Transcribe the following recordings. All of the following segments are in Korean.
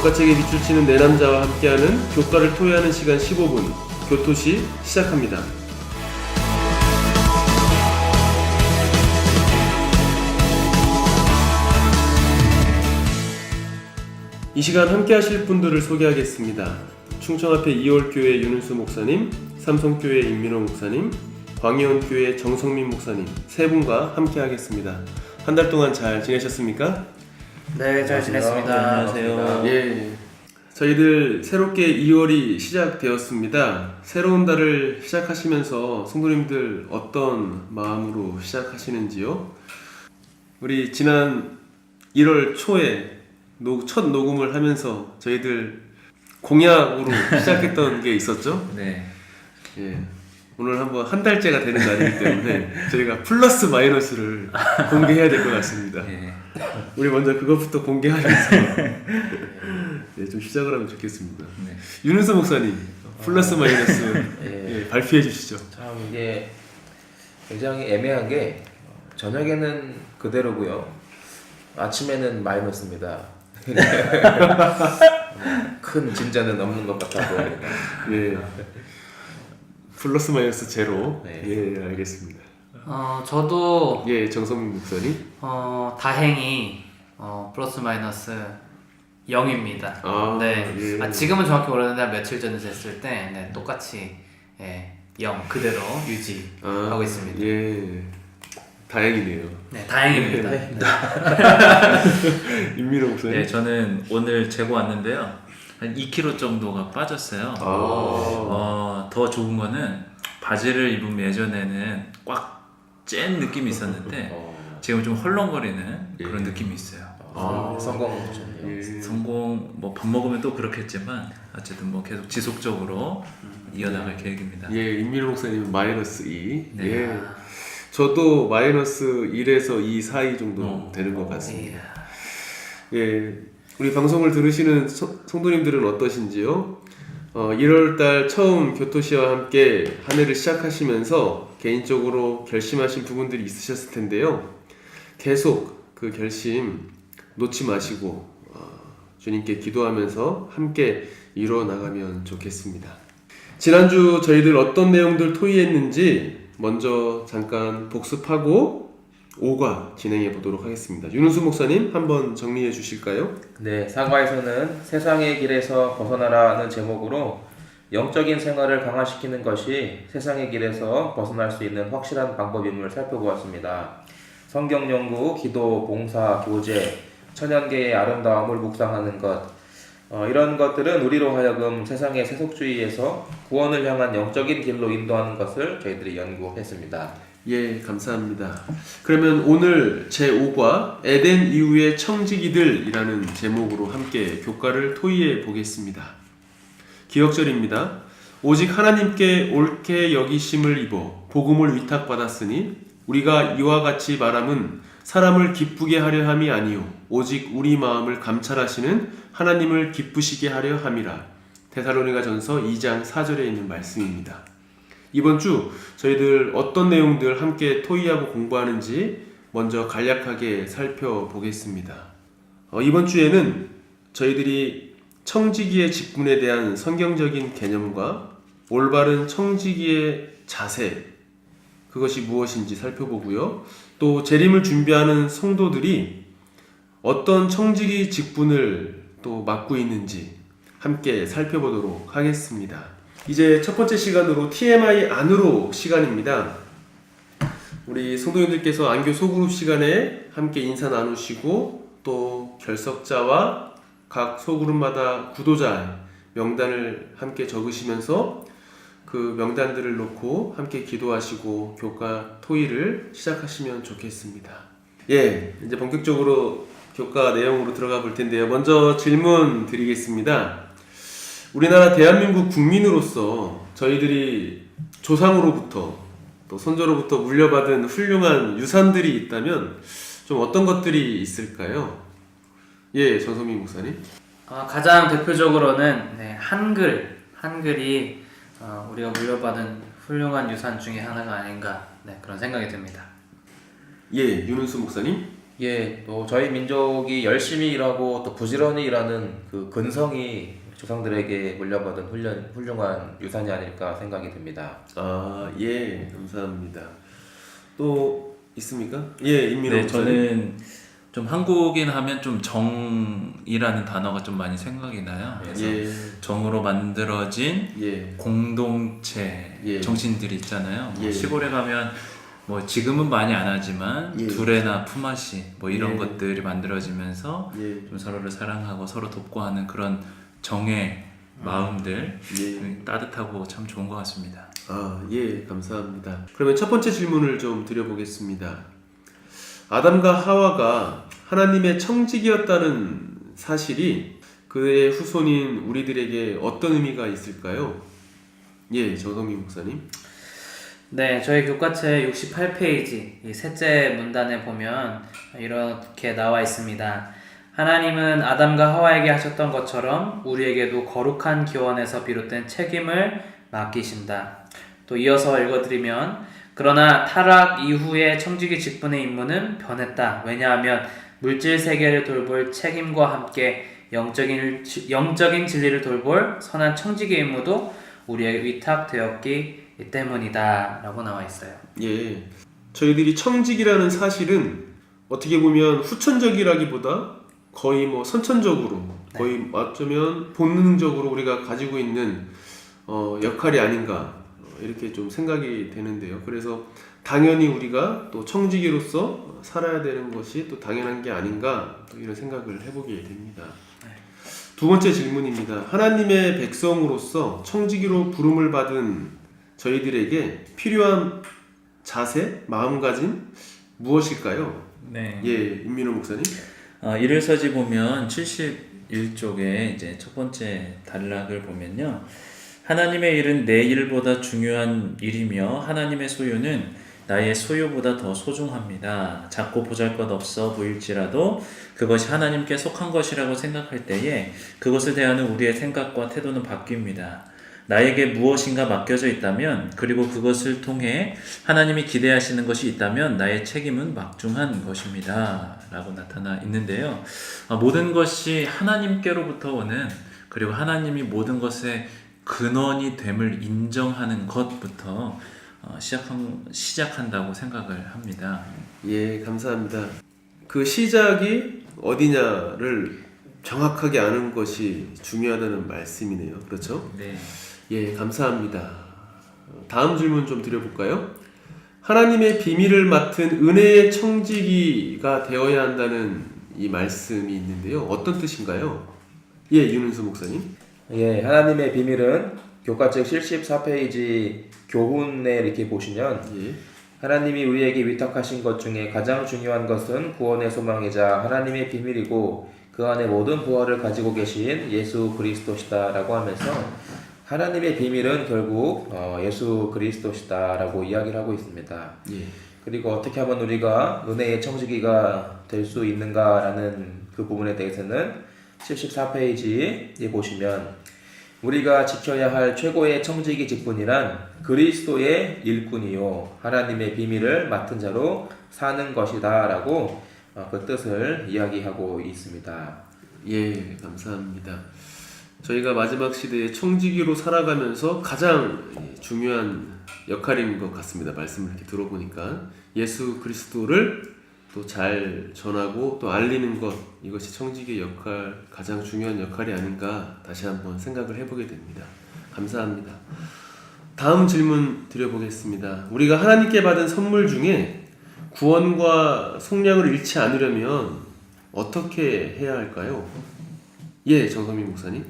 교과책에 밑줄 치는 네 남자와 함께하는 교과를 토의하는 시간 15분, 교토시 시작합니다. 이 시간 함께 하실 분들을 소개하겠습니다. 충청앞에 이월교회 윤은수 목사님, 삼성교회 임민호 목사님, 광해원교회 정성민 목사님 세 분과 함께 하겠습니다. 한 달 동안 잘 지내셨습니까? 네, 잘 지냈습니다. 안녕하세요. 예, 저희들 새롭게 2월이 시작되었습니다. 새로운 달을 시작하시면서 성도님들 어떤 마음으로 시작하시는지요? 우리 지난 1월 초에 첫 녹음을 하면서 저희들 공약으로 시작했던 게 있었죠? 네. 예. 오늘 한번 한 달째가 되는 날이기 때문에 저희가 플러스 마이너스를 공개해야 될 것 같습니다. 네. 우리 먼저 그것부터 공개하면서 네, 좀 시작을 하면 좋겠습니다. 네. 윤은수 목사님, 플러스 마이너스 예, 발표해 주시죠. 참 이게 굉장히 애매한 게 저녁에는 그대로고요. 아침에는 마이너스입니다. 큰 진자는 없는 것 같아 보입니다. 예. 플러스 마이너스 제로. 네. 예, 알겠습니다. 저도 예, 정성민 목사님. 다행히 플러스 마이너스 0입니다. 아, 네. 예. 지금은 정확히 모르는데 며칠 전에 쟀을 때 네, 똑같이 0 그대로 유지하고 있습니다. 예. 다행이네요. 네, 다행입니다. 네. 임민호 목사님. 네, 저는 오늘 재고 왔는데요. 한 2kg 정도가 빠졌어요. 더 좋은 거는 바지를 입으면 예전에는 꽉 짠 느낌이 있었는데 지금 좀 헐렁거리는 그런 느낌이 있어요. 성공 좋네요. 예. 성공 뭐 밥 먹으면 또 그렇겠지만 어쨌든 뭐 계속 지속적으로 이어나갈 계획입니다. 예, 임민호 목사님은 마이너스 2. 네. 예. 저도 마이너스 1에서 2 사이 정도 되는 것 같습니다. 예, 우리 방송을 들으시는 성도님들은 어떠신지요? 1월달 처음 교토시와 함께 한 해를 시작하시면서 개인적으로 결심하신 부분들이 있으셨을 텐데요. 계속 그 결심 놓지 마시고 주님께 기도하면서 함께 이루어 나가면 좋겠습니다. 지난주 저희들 어떤 내용들 토의했는지 먼저 잠깐 복습하고 5과 진행해 보도록 하겠습니다. 윤은수 목사님 한번 정리해 주실까요? 네, 사과에서는 세상의 길에서 벗어나라는 제목으로 영적인 생활을 강화시키는 것이 세상의 길에서 벗어날 수 있는 확실한 방법임을 살펴보았습니다. 성경 연구, 기도, 봉사, 교제, 천연계의 아름다움을 묵상하는 것, 이런 것들은 우리로 하여금 세상의 세속주의에서 구원을 향한 영적인 길로 인도하는 것을 저희들이 연구했습니다. 예, 감사합니다. 그러면 오늘 제5과 에덴 이후의 청지기들이라는 제목으로 함께 교과를 토의해 보겠습니다. 기억절입니다. 오직 하나님께 옳게 여기심을 입어 복음을 위탁받았으니 우리가 이와 같이 말함은 사람을 기쁘게 하려 함이 아니요 오직 우리 마음을 감찰하시는 하나님을 기쁘시게 하려 함이라. 데살로니가전서 2장 4절에 있는 말씀입니다. 이번 주 저희들 어떤 내용들 함께 토의하고 공부하는지 먼저 간략하게 살펴보겠습니다. 이번 주에는 저희들이 청지기의 직분에 대한 성경적인 개념과 올바른 청지기의 자세, 그것이 무엇인지 살펴보고요. 또 재림을 준비하는 성도들이 어떤 청지기 직분을 또 맡고 있는지 함께 살펴보도록 하겠습니다. 이제 첫 번째 시간으로 TMI 안으로 시간입니다. 우리 성도님들께서 안교 소그룹 시간에 함께 인사 나누시고 또 결석자와 각 소그룹마다 구도자 명단을 함께 적으시면서 그 명단들을 놓고 함께 기도하시고 교과 토의를 시작하시면 좋겠습니다. 예, 이제 본격적으로 교과 내용으로 들어가 볼 텐데요. 먼저 질문 드리겠습니다. 우리나라 대한민국 국민으로서 저희들이 조상으로부터 또 선조로부터 물려받은 훌륭한 유산들이 있다면 좀 어떤 것들이 있을까요? 예, 전성민 목사님. 가장 대표적으로는 한글이 우리가 물려받은 훌륭한 유산 중에 하나가 아닌가 그런 생각이 듭니다. 예, 윤은수 목사님. 예, 또 저희 민족이 열심히 일하고 또 부지런히 일하는 그 근성이 조상들에게 물려받은 훌륭한 유산이 아닐까 생각이 듭니다. 아, 예, 감사합니다. 또 있습니까? 예, 임민호 네, 목사님. 저는 좀 한국인 하면 좀 정이라는 단어가 좀 많이 생각이 나요. 그래서 예, 정으로 만들어진 예, 공동체 예. 정신들이 있잖아요. 뭐 예. 시골에 가면 뭐 지금은 많이 안 하지만 예. 두레나 품앗이 뭐 이런 예. 것들이 만들어지면서 예, 좀 서로를 사랑하고 서로 돕고 하는 그런 정의 마음들 예. 따뜻하고 참 좋은 것 같습니다. 아, 예, 감사합니다. 그러면 첫 번째 질문을 좀 드려보겠습니다. 아담과 하와가 하나님의 청직이었다는 사실이 그의 후손인 우리들에게 어떤 의미가 있을까요? 예, 정성민 목사님. 네, 저희 교과책 68페이지 이 셋째 문단에 보면 이렇게 나와 있습니다. 하나님은 아담과 하와에게 하셨던 것처럼 우리에게도 거룩한 기원에서 비롯된 책임을 맡기신다. 또 이어서 읽어드리면 그러나 타락 이후의 청지기 직분의 임무는 변했다. 왜냐하면 물질 세계를 돌볼 책임과 함께 영적인 진리를 돌볼 선한 청지기 임무도 우리에게 위탁되었기 때문이다 라고 나와 있어요. 예, 저희들이 청직이라는 사실은 어떻게 보면 후천적이라기보다 거의 뭐 선천적으로 거의 어쩌면 본능적으로 우리가 가지고 있는 역할이 아닌가 이렇게 좀 생각이 되는데요. 그래서 당연히 우리가 또 청지기로서 살아야 되는 것이 또 당연한 게 아닌가 이런 생각을 해보게 됩니다. 두 번째 질문입니다. 하나님의 백성으로서 청지기로 부름을 받은 저희들에게 필요한 자세, 마음가짐 무엇일까요? 네. 예, 임민호 목사님. 일일서지 보면 71쪽에 이제 첫 번째 단락을 보면요. 하나님의 일은 내 일보다 중요한 일이며 하나님의 소유는 나의 소유보다 더 소중합니다. 작고 보잘것없어 보일지라도 그것이 하나님께 속한 것이라고 생각할 때에 그것을 대하는 우리의 생각과 태도는 바뀝니다. 나에게 무엇인가 맡겨져 있다면 그리고 그것을 통해 하나님이 기대하시는 것이 있다면 나의 책임은 막중한 것입니다. 라고 나타나 있는데요. 모든 것이 하나님께로부터 오는 그리고 하나님이 모든 것의 근원이 됨을 인정하는 것부터 시작한다고 생각을 합니다. 예, 감사합니다. 그 시작이 어디냐를 정확하게 아는 것이 중요하다는 말씀이네요. 그렇죠? 네. 예, 감사합니다. 다음 질문 좀 드려볼까요? 하나님의 비밀을 맡은 은혜의 청지기가 되어야 한다는 이 말씀이 있는데요. 어떤 뜻인가요? 예, 윤은수 목사님. 예, 하나님의 비밀은 교과책 74페이지 교훈에 이렇게 보시면 예, 하나님이 우리에게 위탁하신 것 중에 가장 중요한 것은 구원의 소망이자 하나님의 비밀이고 그 안에 모든 부활을 가지고 계신 예수 그리스도시다라고 하면서 하나님의 비밀은 결국 예수 그리스도시다라고 이야기를 하고 있습니다. 예, 그리고 어떻게 하면 우리가 은혜의 청지기가 될 수 있는가라는 그 부분에 대해서는 74페이지에 보시면 우리가 지켜야 할 최고의 청지기 직분이란 그리스도의 일꾼이요 하나님의 비밀을 맡은 자로 사는 것이다 라고 그 뜻을 이야기하고 있습니다. 예, 감사합니다. 저희가 마지막 시대의 청지기로 살아가면서 가장 중요한 역할인 것 같습니다. 말씀을 이렇게 들어보니까 예수 그리스도를 또 잘 전하고 또 알리는 것, 이것이 청지기의 역할, 가장 중요한 역할이 아닌가 다시 한번 생각을 해보게 됩니다. 감사합니다. 다음 질문 드려보겠습니다. 우리가 하나님께 받은 선물 중에 구원과 속량을 잃지 않으려면 어떻게 해야 할까요? 예, 정성민 목사님.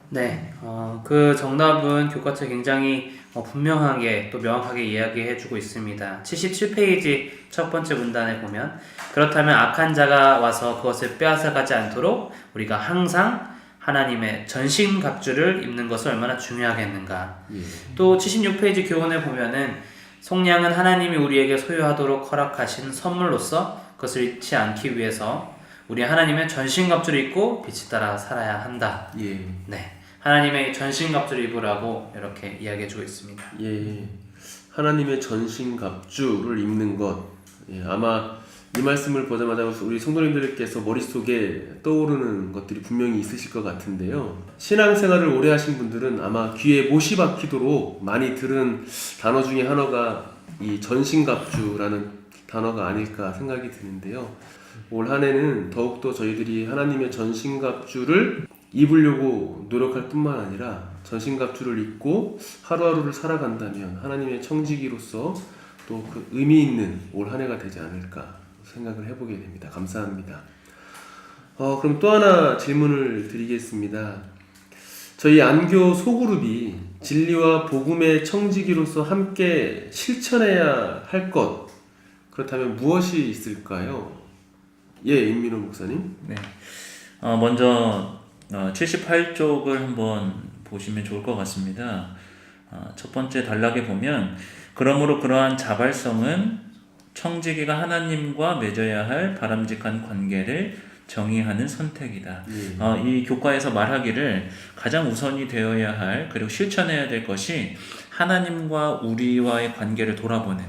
네, 그 정답은 교과서에 굉장히 분명하게 또 명확하게 이야기해주고 있습니다. 77페이지 첫 번째 문단에 보면 그렇다면 악한 자가 와서 그것을 빼앗아가지 않도록 우리가 항상 하나님의 전신갑주를 입는 것은 얼마나 중요하겠는가. 예. 또 76페이지 교훈에 보면은 속량은 하나님이 우리에게 소유하도록 허락하신 선물로서 그것을 잃지 않기 위해서 우리 하나님의 전신갑주를 입고 빛을 따라 살아야 한다. 예. 네, 하나님의 전신갑주를 입으라고 이렇게 이야기해주고 있습니다. 예, 하나님의 전신갑주를 입는 것. 예, 아마 이 말씀을 보자마자 우리 성도님들께서 머릿속에 떠오르는 것들이 분명히 있으실 것 같은데요. 신앙생활을 오래 하신 분들은 아마 귀에 못이 박히도록 많이 들은 단어 중에 하나가 이 전신갑주라는 단어가 아닐까 생각이 드는데요. 올 한 해는 더욱더 저희들이 하나님의 전신갑주를 입으려고 노력할 뿐만 아니라 전신갑주를 입고 하루하루를 살아간다면 하나님의 청지기로서 또 그 의미 있는 올 한 해가 되지 않을까 생각을 해보게 됩니다. 감사합니다. 그럼 또 하나 질문을 드리겠습니다. 저희 안교 소그룹이 진리와 복음의 청지기로서 함께 실천해야 할 것, 그렇다면 무엇이 있을까요? 예, 임민호 목사님. 네. 먼저 78쪽을 한번 보시면 좋을 것 같습니다. 첫 번째 단락에 보면 그러므로 그러한 자발성은 청지기가 하나님과 맺어야 할 바람직한 관계를 정의하는 선택이다. 이 교과에서 말하기를 가장 우선이 되어야 할 그리고 실천해야 될 것이 하나님과 우리와의 관계를 돌아보는,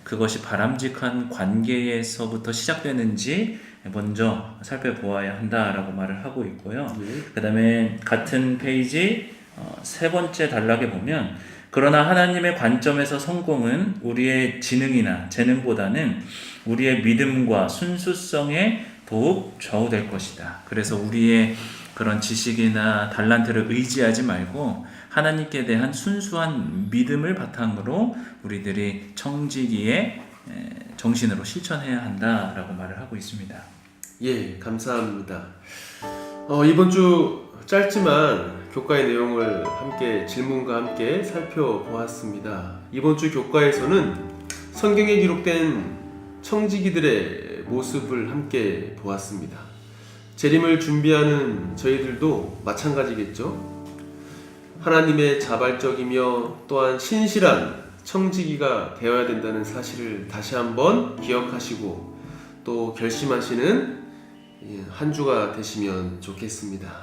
그것이 바람직한 관계에서부터 시작되는지 먼저 살펴보아야 한다라고 말을 하고 있고요. 그 다음에 같은 페이지 세 번째 단락에 보면 그러나 하나님의 관점에서 성공은 우리의 지능이나 재능보다는 우리의 믿음과 순수성에 더욱 좌우될 것이다. 그래서 우리의 그런 지식이나 달란트를 의지하지 말고 하나님께 대한 순수한 믿음을 바탕으로 우리들이 청지기의 정신으로 실천해야 한다라고 말을 하고 있습니다. 예, 감사합니다. 이번 주 짧지만 교과의 내용을 함께 질문과 함께 살펴보았습니다. 이번 주 교과에서는 성경에 기록된 청지기들의 모습을 함께 보았습니다. 재림을 준비하는 저희들도 마찬가지겠죠. 하나님의 자발적이며 또한 신실한 청지기가 되어야 된다는 사실을 다시 한번 기억하시고 또 결심하시는 한 주가 되시면 좋겠습니다.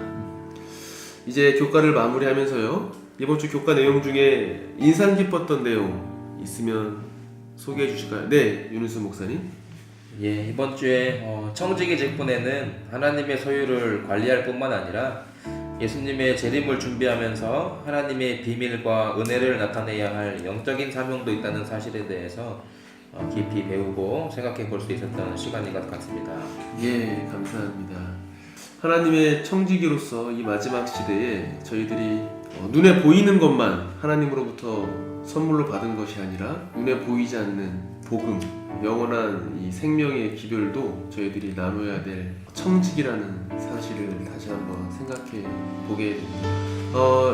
이제 교과를 마무리하면서요, 이번 주 교과 내용 중에 인상 깊었던 내용 있으면 소개해 주실까요? 네, 윤은수 목사님. 예, 이번 주에 청지기 직분에는 하나님의 소유를 관리할 뿐만 아니라 예수님의 재림을 준비하면서 하나님의 비밀과 은혜를 나타내야 할 영적인 사명도 있다는 사실에 대해서 깊이 배우고 생각해 볼 수 있었던 시간인 것 같습니다. 예, 감사합니다. 하나님의 청지기로서 이 마지막 시대에 저희들이 눈에 보이는 것만 하나님으로부터 선물로 받은 것이 아니라 눈에 보이지 않는 복음, 영원한 이 생명의 기별도 저희들이 나눠야 될 청지기라는 사실을 다시 한번 생각해 보게 됩니다.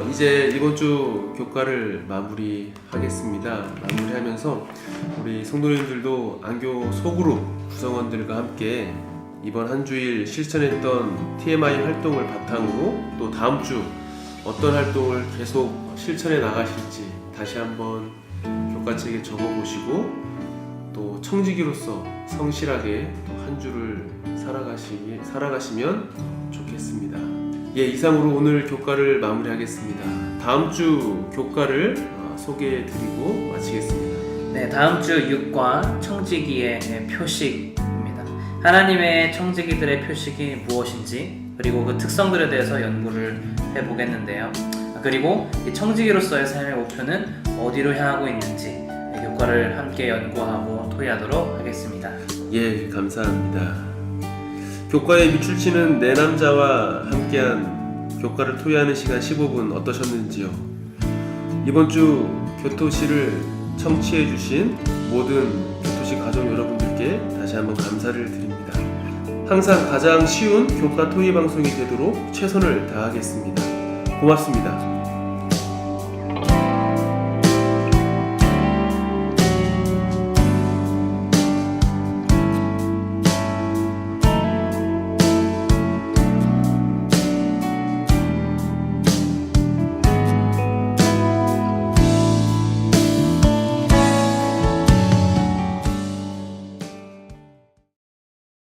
이제 이번 주 교과를 마무리하겠습니다. 마무리하면서 우리 성도님들도 안교 소그룹 구성원들과 함께 이번 한 주일 실천했던 TMI 활동을 바탕으로 또 다음 주 어떤 활동을 계속 실천해 나가실지 다시 한번 교과책에 적어보시고 또 청지기로서 성실하게 또 한 주를 살아가시면 좋겠습니다. 예, 이상으로 오늘 교과를 마무리하겠습니다. 다음 주 교과를 소개해드리고 마치겠습니다. 네, 다음 주 6과 청지기의 표식입니다. 하나님의 청지기들의 표식이 무엇인지 그리고 그 특성들에 대해서 연구를 해보겠는데요. 그리고 이 청지기로서의 삶의 목표는 어디로 향하고 있는지 교과를 함께 연구하고 토의하도록 하겠습니다. 예, 감사합니다. 교과에 밑줄치는 네 남자와 함께한 교과를 토의하는 시간 15분 어떠셨는지요? 이번 주 교토시를 청취해주신 모든 교토시 가족 여러분들께 다시 한번 감사를 드립니다. 항상 가장 쉬운 교과 토의 방송이 되도록 최선을 다하겠습니다. 고맙습니다.